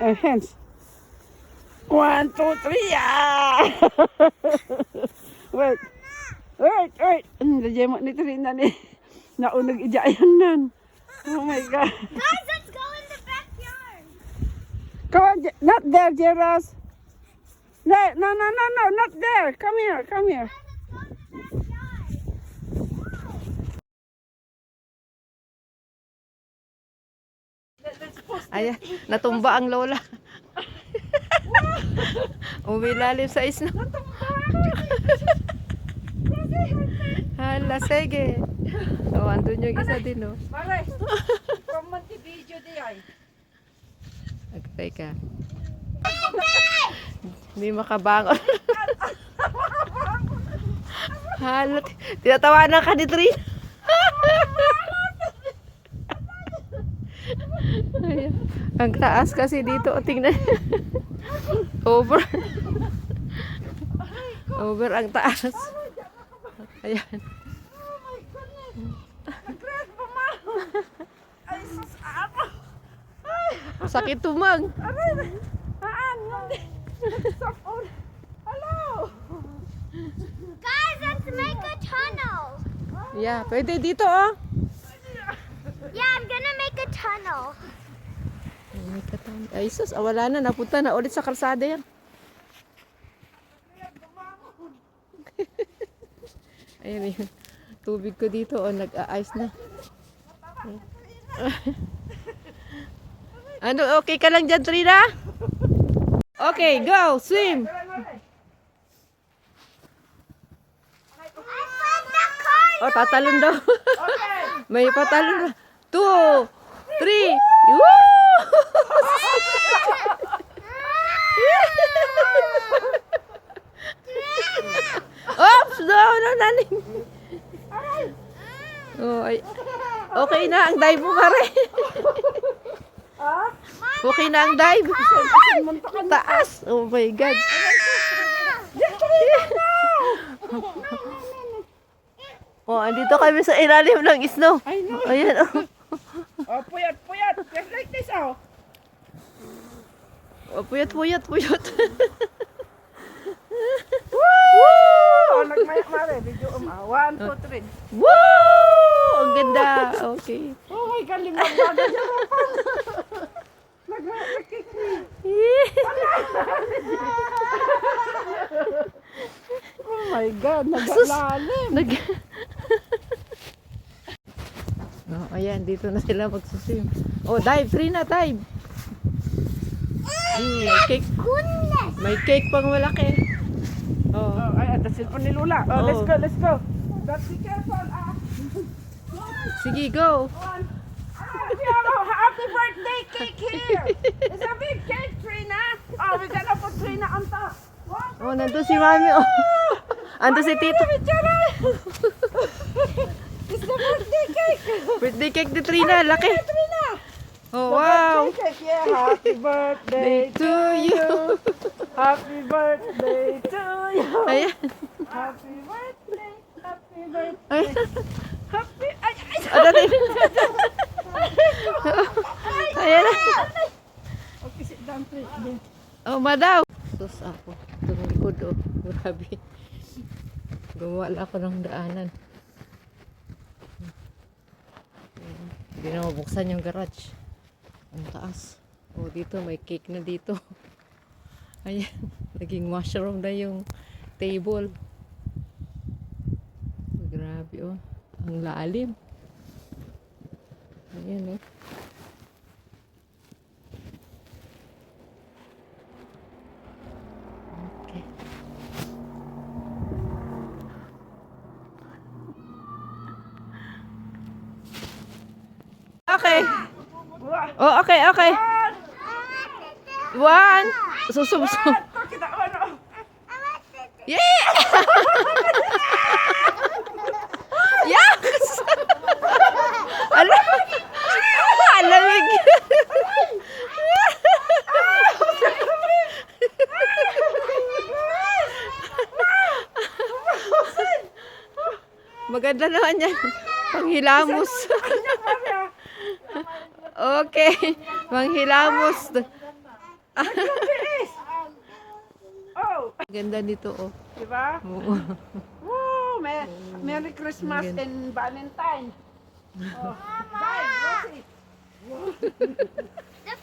Hands. 1, 2, 3. Ah! Wait. Wait. Nandiyan mo ni Trina ni. Naunag ijayan nan. Oh my God. Guys, let's go in the backyard. Come on, not there, Jeros. No, not there. Come here. Let's go in the backyard. Ayan, natumba ang lola. Umilalim sa isno. Hala, sige. Oh, andun yung isa din, oh. Mare, from Montevideo di ay. Teka. Hindi makabangon. Hala, tinatawanan ka ni Trina. Ayan. Ang taas kasi dito. O, tingnan. Over. Over ang taas. Ayan. Ay, sus, ano? Sakit tumang. Hello. Guys, let's make a tunnel. Yeah, pwede dito, oh. Yeah, I'm gonna make a tunnel. Ay, sus, wala na. Napunta na ulit sa kalsada yan. Ayan yung tubig ko dito, oh, nag-a-ice na. Ano, okay ka lang dyan, Trina? Okay, go, swim. I found the car. Oh, tatalon daw. May patalon na. 2, 3, woo! Oops, no, naning. Oh, ay. Okay na ang dive mo, pare. Okay na ang dive. Taas. Oh my God. Oh, andito kami sa ilalim ng snow. Ayan, oh. Oh, puyat. Just like this, oh. Oh, puyat. Oh, nagmaya-mare. Video, 1, 2, 3. Woo! Ang ganda. Okay. Oh my God, limang baga siya rapan. Nag-kick me. Oh my God, nag-alalim. Oh, ayan, dito na sila magsusim. Oh, dive, Trina, dive. May cake. Goodness. May cake pang malaki. Oh. Oh, ay, the cellphone ni Lula. Oh, Oh. let's go. But be careful, ah. Sige, go. We have a happy birthday cake here. It's a big cake, Trina. Oh, we're gonna put Trina on top. What? Oh, nandun si Mami. Oh. Ando si Tito. It's the birthday cake. Birthday cake ni Trina, laki. Trina. Oh, wow. Birthday cake, yeah. Happy birthday To you. Happy birthday to you. Ayan. Happy birthday. Happy birthday. Ay, Happy. Ay. ano rin? Ayan na. Okay, sit down, Trina. Oh, madaw. Sus ako. Itong likod, oh. Grabe. Gumawa lang ako ng daanan. Hindi na mabuksan yung garage. Ang taas. Oh, dito may cake na dito. Ayan. Naging mushroom na yung table. Grabe, oh. Ang lalim. Ayan, oh. Okay. Okay. Oh, okay. One. Susubsob. Kita ano? Yeah! Yes! Alamig. Maganda naman yan. Panghilamos. Okay. Panghilamos. Nagbibiis! Oh, Ganda dito, oh. di ba? Oo. Woo! Merry Christmas and Valentine. Oh, guys, Rosie. The